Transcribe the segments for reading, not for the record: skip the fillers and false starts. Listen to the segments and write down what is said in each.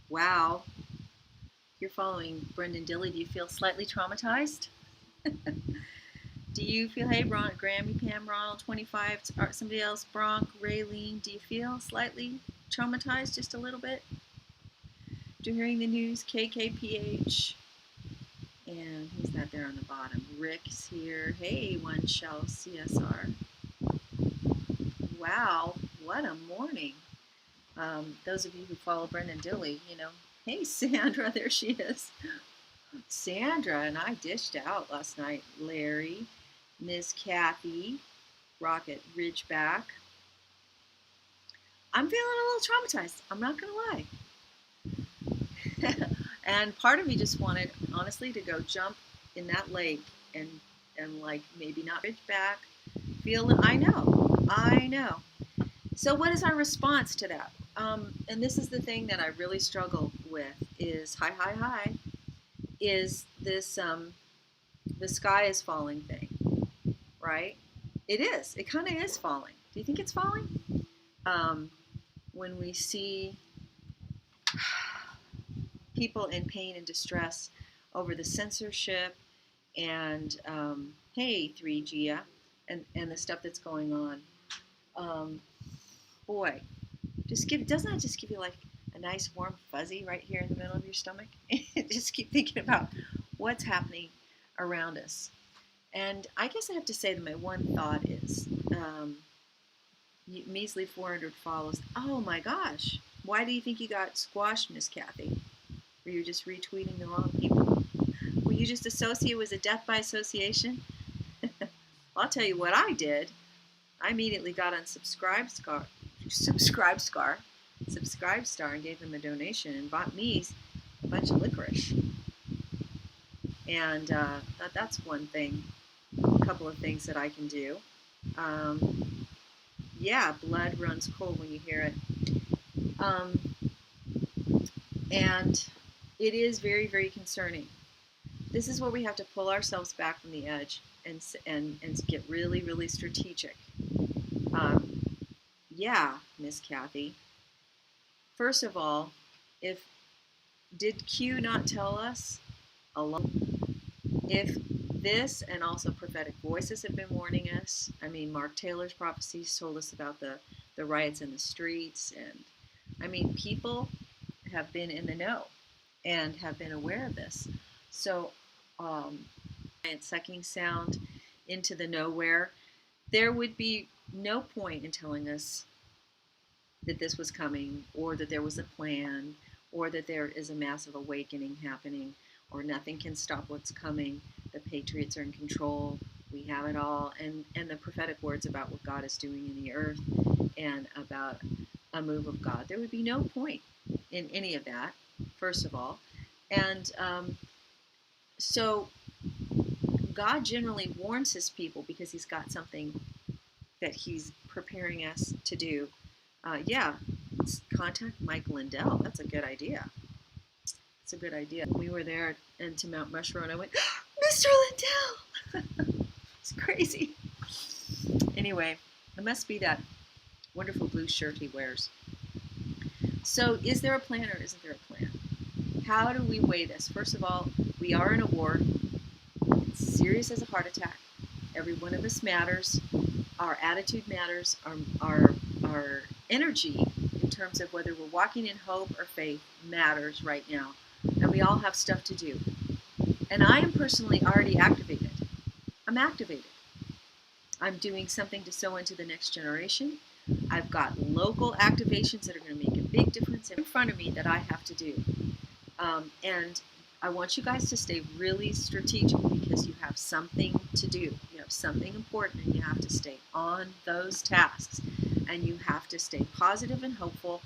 Wow. You're following Brendan Dilley. Do you feel slightly traumatized? Do you feel, hey, Grammy, Pam, Ronald, 25, or somebody else, Bronk, Raylene, do you feel slightly traumatized just a little bit? Do hearing the news, KKPH, and who's that there on the bottom? Rick's here. Hey, One Shell CSR. Wow, what a morning. Those of you who follow Brendan Dilley, hey, Sandra, there she is. Sandra and I dished out last night. Larry, Miss Kathy, Rocket Ridgeback. I'm feeling a little traumatized. I'm not going to lie. And part of me just wanted, honestly, to go jump in that lake and like maybe not Ridgeback. I know. So what is our response to that? And this is the thing that I really struggle with is hi, is this the sky is falling thing, right? It is. It kind of is falling. Do you think it's falling? When we see people in pain and distress over the censorship and hey 3Gia and the stuff that's going on, boy, doesn't that just give you like a nice warm fuzzy right here in the middle of your stomach? Just keep thinking about what's happening around us. And I guess I have to say that my one thought is measly 400 follows. Oh my gosh, why do you think you got squashed, Miss Kathy? Were you just retweeting the wrong people? Were you just associate was a death by association? I'll tell you what I did. I immediately got on Subscribestar, and gave them a donation and bought me a bunch of licorice. And that's one thing, a couple of things that I can do. Yeah, blood runs cold when you hear it. And it is very, very concerning. This is where we have to pull ourselves back from the edge and get really, really strategic. Yeah, Miss Kathy. First of all, did Q not tell us alone? If this and also prophetic voices have been warning us. I mean, Mark Taylor's prophecies told us about the riots in the streets, and I mean, people have been in the know and have been aware of this. So, sucking sound into the nowhere, there would be no point in telling us that this was coming, or that there was a plan, or that there is a massive awakening happening, or nothing can stop what's coming. The Patriots are in control. We have it all. And the prophetic words about what God is doing in the earth and about a move of God. There would be no point in any of that, first of all. And so God generally warns his people because he's got something that he's preparing us to do. Yeah, contact Mike Lindell. That's a good idea. It's a good idea. We were there into Mount Mushrow, and I went, Mr. Lindell! It's crazy. Anyway, it must be that wonderful blue shirt he wears. So is there a plan or isn't there a plan? How do we weigh this? First of all, we are in a war. It's serious as a heart attack. Every one of us matters. Our attitude matters. Our energy in terms of whether we're walking in hope or faith matters right now. And we all have stuff to do. And I am personally already activated. I'm activated. I'm doing something to sow into the next generation. I've got local activations that are going to make a big difference in front of me that I have to do. And I want you guys to stay really strategic because you have something to do. You have something important and you have to stay on those tasks. And you have to stay positive and hopeful.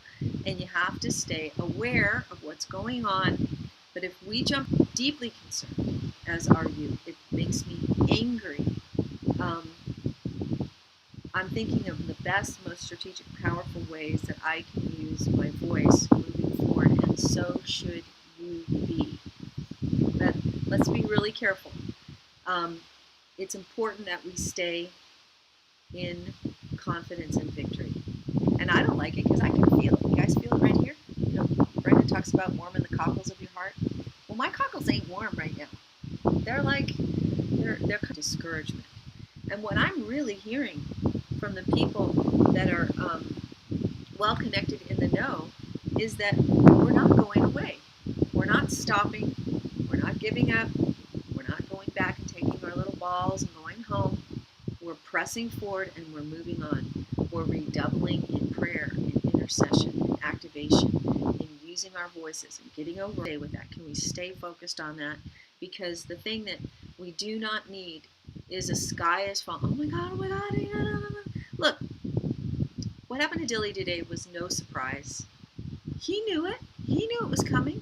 And you have to stay aware of what's going on. But if we jump deeply concerned, as are you, it makes me angry. I'm thinking of the best, most strategic, powerful ways that I can use my voice moving forward, and so should you be. But let's be really careful. It's important that we stay in confidence and victory. And I don't like it because I can feel it. You guys feel it right here? Brendan it talks about warming the cockles of your heart. Well, my cockles ain't warm right now. They're like, they're discouragement. And what I'm really hearing from the people that are well connected in the know is that we're not going away. We're not stopping. We're not giving up. We're not going back and taking our little balls and going home. We're pressing forward and we're moving on. We're redoubling in prayer, in intercession, in activation, in using our voices and getting over with that. Can we stay focused on that? Because the thing that we do not need is a sky is falling. Oh my God, oh my God. Look, what happened to Dilly today was no surprise. He knew it. He knew it was coming.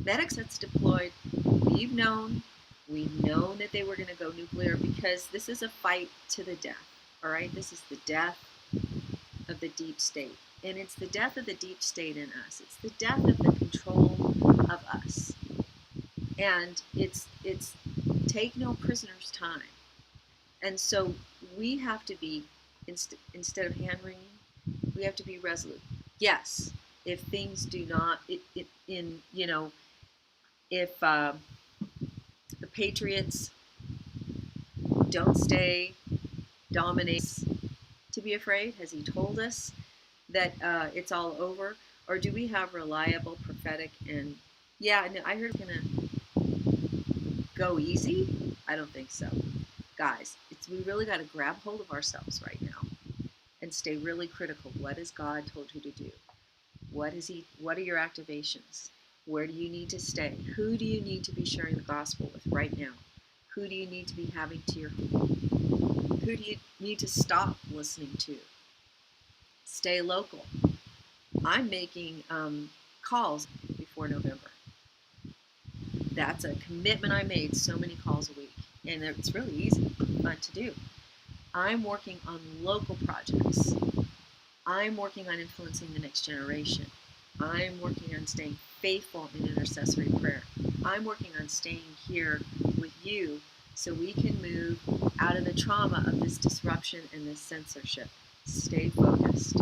Medics that's deployed, we've known that they were going to go nuclear because this is a fight to the death. All right, this is the death of the deep state, and it's the death of the deep state in us. It's the death of the control of us, and it's take no prisoners time. And so we have to be instead of hand wringing, we have to be resolute. Yes, if things do not, if the Patriots don't stay, dominates, to be afraid? Has he told us that it's all over? Or do we have reliable, prophetic, and I heard it's going to go easy? I don't think so. Guys, we really got to grab hold of ourselves right now and stay really critical. What has God told you to do? What are your activations? Where do you need to stay? Who do you need to be sharing the gospel with right now? Who do you need to be having to your home? Who do you need to stop listening to? Stay local. I'm making calls before November. That's a commitment I made, so many calls a week. And it's really easy, fun to do. I'm working on local projects. I'm working on influencing the next generation. I'm working on staying faithful in intercessory prayer. I'm working on staying here with you so we can move out of the trauma of this disruption and this censorship. Stay focused.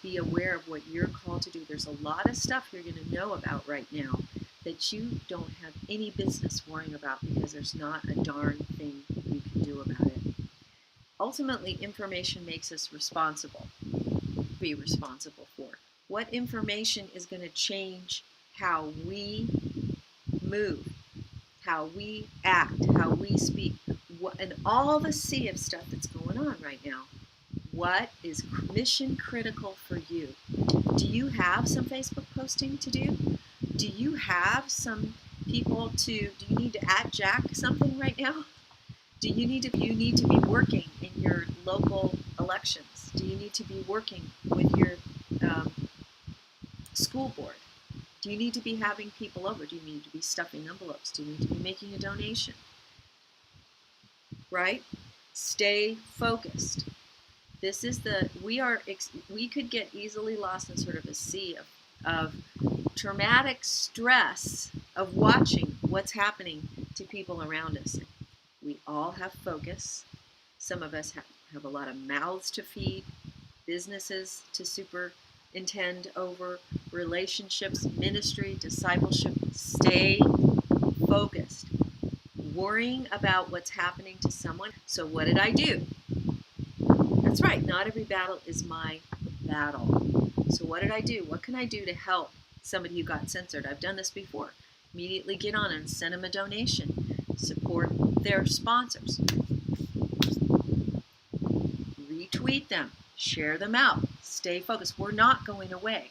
Be aware of what you're called to do. There's a lot of stuff you're going to know about right now that you don't have any business worrying about because there's not a darn thing you can do about it. Ultimately, information makes us responsible. Be responsible for. What information is going to change how we move, how we act, how we speak, and all the sea of stuff that's going on right now. What is mission critical for you? Do you have some Facebook posting to do? Do you have some people do you need to @Jack something right now? Do you need to be working in your local elections? Do you need to be working with your school board? Do you need to be having people over? Do you need to be stuffing envelopes? Do you need to be making a donation? Right? Stay focused. This is we could get easily lost in sort of a sea of traumatic stress of watching what's happening to people around us. We all have focus. Some of us have a lot of mouths to feed, businesses to superintend over, relationships, ministry, discipleship. Stay focused. Worrying about what's happening to someone. So what did I do? That's right, not every battle is my battle. So what did I do? What can I do to help somebody who got censored? I've done this before. Immediately get on and send them a donation. Support their sponsors. Retweet them. Share them out. Stay focused. We're not going away.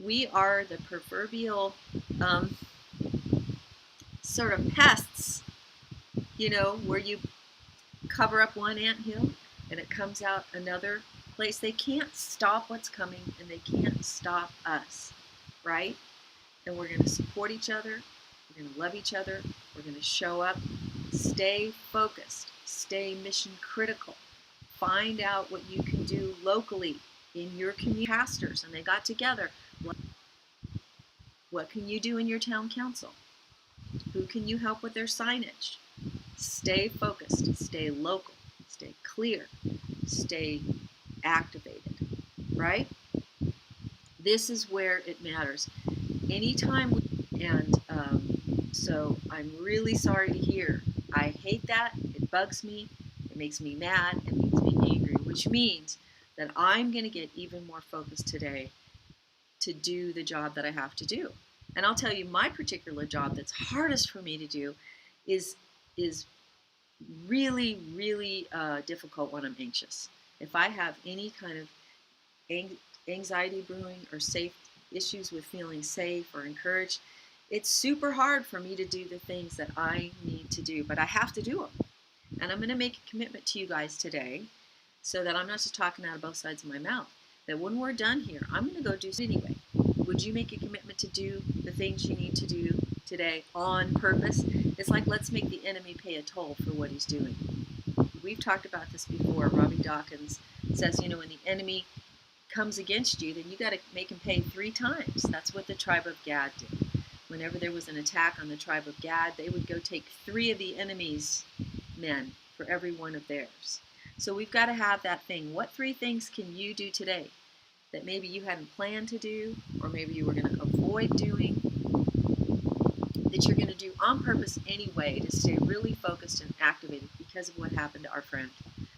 We are the proverbial sort of pests, where you cover up one anthill and it comes out another place. They can't stop what's coming and they can't stop us, right? And we're going to support each other. We're going to love each other. We're going to show up. Stay focused. Stay mission critical. Find out what you can do locally in your community. Pastors, and they got together. What can you do in your town council? Who can you help with their signage? Stay focused. Stay local. Stay clear. Stay activated. Right? This is where it matters. Anytime so I'm really sorry to hear. I hate that. It bugs me. It makes me mad. It makes me angry, which means that I'm going to get even more focused today to do the job that I have to do. And I'll tell you, my particular job that's hardest for me to do is is really, really difficult when I'm anxious. If I have any kind of anxiety brewing or safe issues with feeling safe or encouraged, it's super hard for me to do the things that I need to do, but I have to do them. And I'm going to make a commitment to you guys today so that I'm not just talking out of both sides of my mouth. That when we're done here, I'm going to go do it anyway. Would you make a commitment to do the things you need to do today on purpose? It's like, let's make the enemy pay a toll for what he's doing. We've talked about this before. Robbie Dawkins says, when the enemy comes against you, then you got to make him pay 3 times. That's what the tribe of Gad did. Whenever there was an attack on the tribe of Gad, they would go take 3 of the enemy's men for every one of theirs. So we've got to have that thing. What 3 things can you do today that maybe you hadn't planned to do, or maybe you were going to avoid doing, that you're going to do on purpose anyway to stay really focused and activated because of what happened to our friend,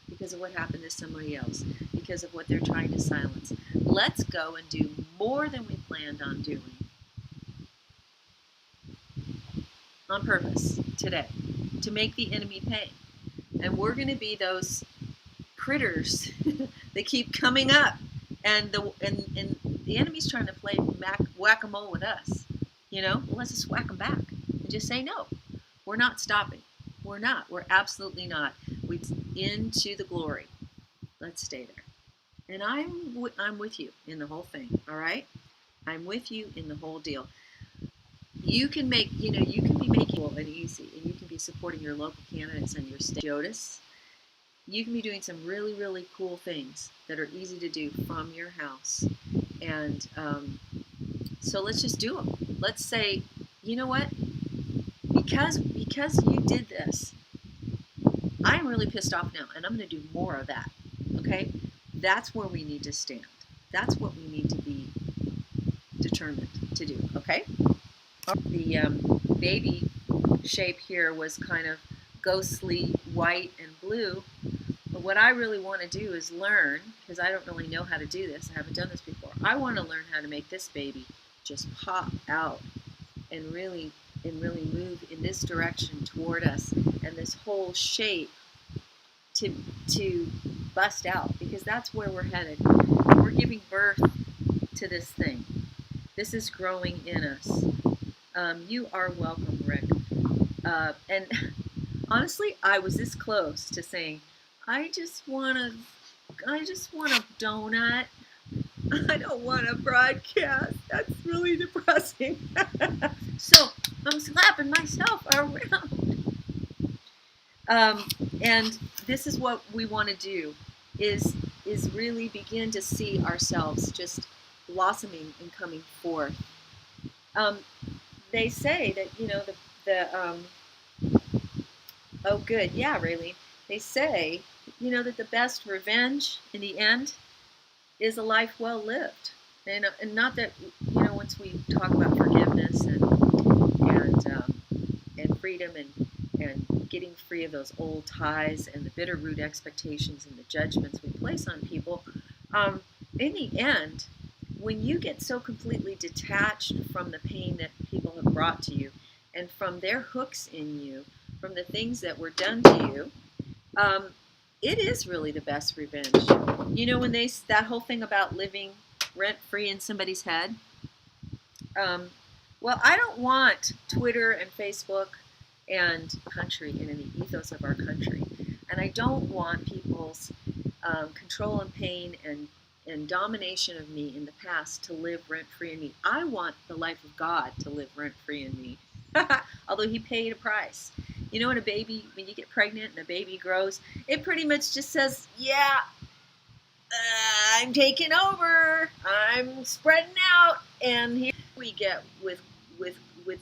because of what happened to somebody else, because of what they're trying to silence. Let's go and do more than we planned on doing on purpose today to make the enemy pay. And we're going to be those critters that keep coming up, and the enemy's trying to play whack-a-mole with us. Well, let's just whack them back and just say no. We're not stopping. We're not. We're absolutely not. We're into the glory. Let's stay there. And I'm with you in the whole thing. All right. I'm with you in the whole deal. You can make, you can be making it easy, and you can be supporting your local candidates and your state. JOTUS. You can be doing some really, really cool things that are easy to do from your house. And so let's just do them. Let's say, you know what? Because you did this, I'm really pissed off now, and I'm going to do more of that. Okay? That's where we need to stand. That's what we need to be determined to do. Okay? The baby shape here was kind of ghostly white and blue. But what I really want to do is learn, because I don't really know how to do this. I haven't done this before. I want to learn how to make this baby just pop out and really move in this direction toward us, and this whole shape to bust out, because that's where we're headed. We're giving birth to this thing. This is growing in us. You are welcome, Rick. And honestly, I was this close to saying, I just want a donut. I don't want to broadcast. That's really depressing. So I'm slapping myself around. And this is what we want to do, is really begin to see ourselves just blossoming and coming forth. They say that, oh good, yeah, Raylene. They say, that the best revenge in the end is a life well lived. And not that, once we talk about forgiveness and freedom and getting free of those old ties and the bitter root expectations and the judgments we place on people, in the end, when you get so completely detached from the pain that people have brought to you and from their hooks in you, from the things that were done to you, it is really the best revenge. When that whole thing about living rent-free in somebody's head, well, I don't want Twitter and Facebook and country in the ethos of our country. And I don't want people's control and pain and domination of me in the past to live rent-free in me. I want the life of God to live rent-free in me. Although he paid a price. When a baby, when you get pregnant and a baby grows, it pretty much just says, yeah, I'm taking over. I'm spreading out. And here we get with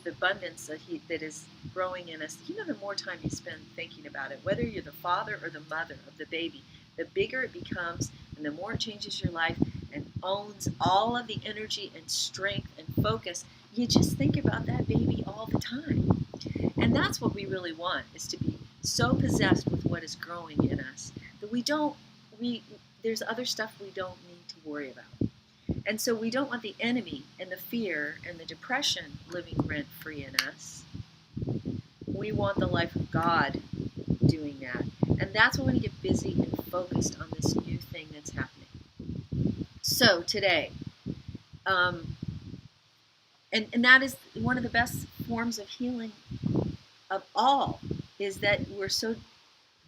the abundance that is growing in us. The more time you spend thinking about it, whether you're the father or the mother of the baby, the bigger it becomes and the more it changes your life. And owns all of the energy and strength and focus, you just think about that baby all the time. And that's what we really want, is to be so possessed with what is growing in us that there's other stuff we don't need to worry about. And so we don't want the enemy and the fear and the depression living rent free in us. We want the life of God doing that. And that's when we get busy and focused on this new thing that's happening. So today, and that is one of the best forms of healing of all, is that we're so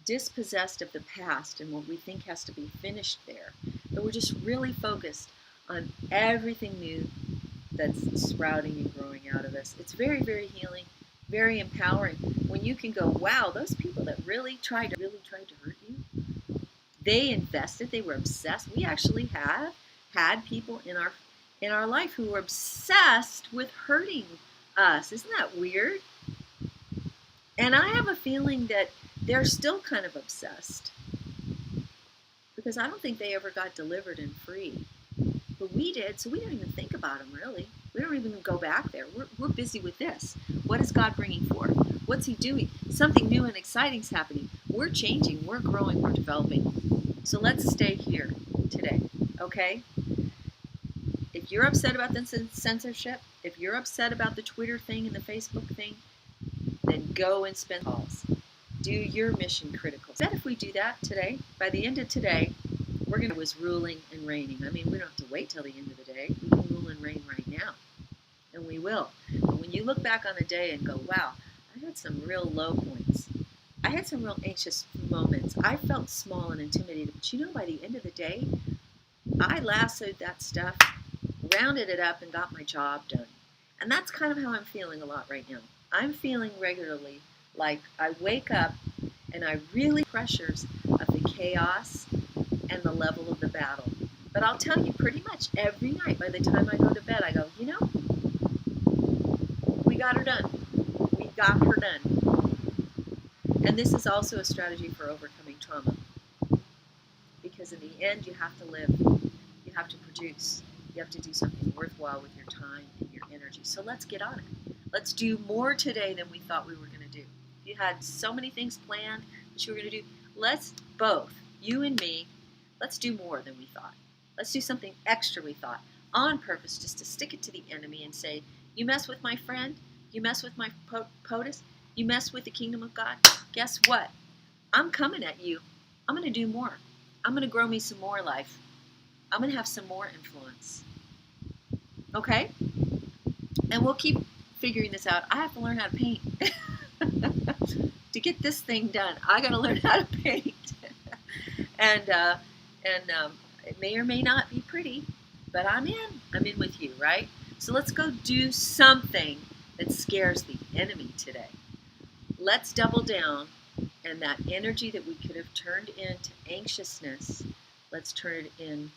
dispossessed of the past and what we think has to be finished there, that we're just really focused on everything new that's sprouting and growing out of us. It's very, very healing, very empowering when you can go, wow, those people that really tried to hurt you, they invested, they were obsessed. We actually have had people in our life who were obsessed with hurting us. Isn't that weird? And I have a feeling that they're still kind of obsessed, because I don't think they ever got delivered and free. But we did, so we don't even think about them, really. We don't even go back there. We're busy with this. What is God bringing forth? What's He doing? Something new and exciting is happening. We're changing, we're growing, we're developing. So let's stay here today, okay? If you're upset about the censorship, if you're upset about the Twitter thing and the Facebook thing, then go and spend calls. Do your mission critical. I bet if we do that today, by the end of today, we're going to was ruling and reigning. I mean, we don't have to wait till the end of the day. We can rule and reign right now, and we will. But when you look back on a day and go, wow, I had some real low points. I had some real anxious moments. I felt small and intimidated. But by the end of the day, I lassoed that stuff, rounded it up, and got my job done. And that's kind of how I'm feeling a lot right now. I'm feeling regularly like I wake up and I really pressures of the chaos and the level of the battle. But I'll tell you, pretty much every night by the time I go to bed, I go, we got her done. We got her done. And this is also a strategy for overcoming trauma. Because in the end, you have to live. You have to produce. You have to do something worthwhile with your time and your energy. So let's get on it. Let's do more today than we thought we were going to do. You had so many things planned that you were going to do. Let's both, you and me, let's do more than we thought. Let's do something extra we thought, on purpose, just to stick it to the enemy and say, you mess with my friend, you mess with my POTUS, you mess with the kingdom of God, guess what? I'm coming at you. I'm going to do more. I'm going to grow me some more life. I'm going to have some more influence. Okay? And we'll keep figuring this out. I have to learn how to paint. To get this thing done, I got to learn how to paint. and it may or may not be pretty, but I'm in with you, right? So let's go do something that scares the enemy today. Let's double down, and that energy that we could have turned into anxiousness, let's turn it into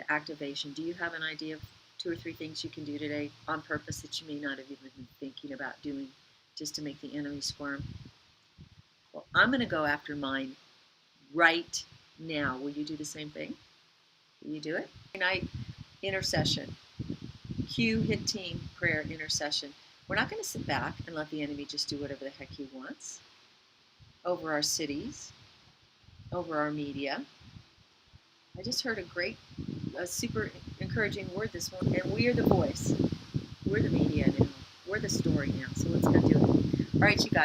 activation. Do you have an idea of 2 or 3 things you can do today on purpose that you may not have even been thinking about doing, just to make the enemy squirm? Well, I'm going to go after mine right now. Will you do the same thing? Will you do it? Night intercession. Cue hit team prayer intercession. We're not going to sit back and let the enemy just do whatever the heck he wants over our cities, over our media. I just heard a super encouraging word this morning, and we are the voice. We're the media now. We're the story now. So let's go do it. All right, you guys.